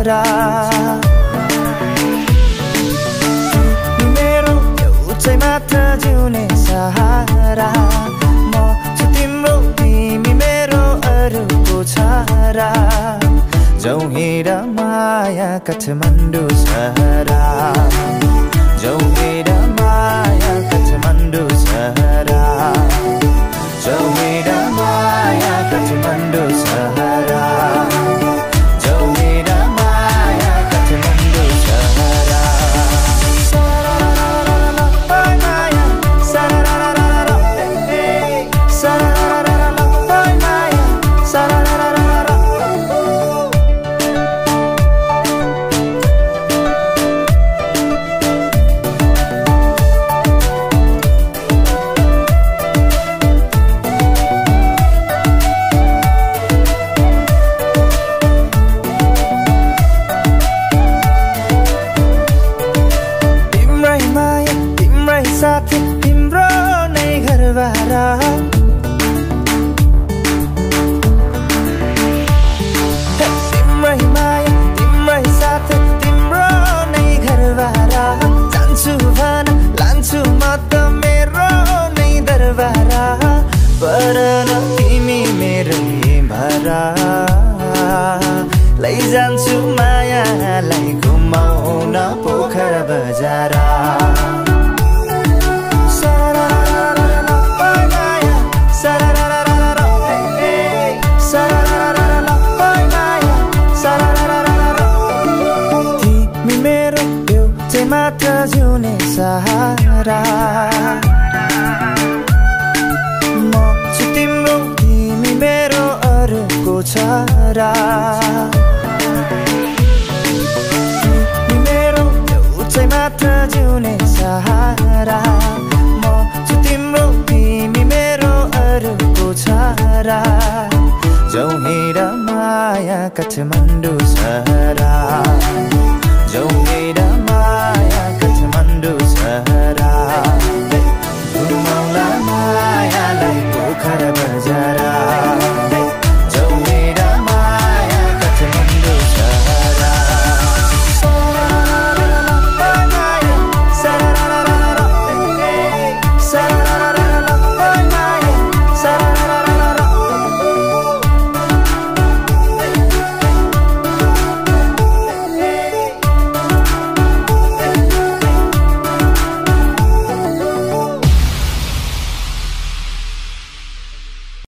छारा मेरो एउटै मात्र जिउने सहारा म छु तिम्रो तिमी मेरो अरूको छारा जाउँ हिँड माया काठमाडौँ सहरा जाउँ हिँड माया काठमाडौँ सहरा जाउँ हिँड माया काठमाडौँ सहरा जाउँ हिँड माया काठमाडौँ सहरा तिम्रो नै घरबारा तिम्रै माया तिम्रै साथ तिम्रो नै घरबारा जान्छु भन लान्छु म त मेरो नै दरबारा पर न तिमी मेरो भरा लैजान्छु मायालाई घुमाउन पोखरा बजारा मात्र जिउने सहारा म छु तिम्रो तिमी मेरो अरूको छारा तिमी मेरो एउटै मात्र जिउने सहारा म छु तिम्रो तिमी मेरो अरूको छारा जाउँ हिँड माया काठमाडौँ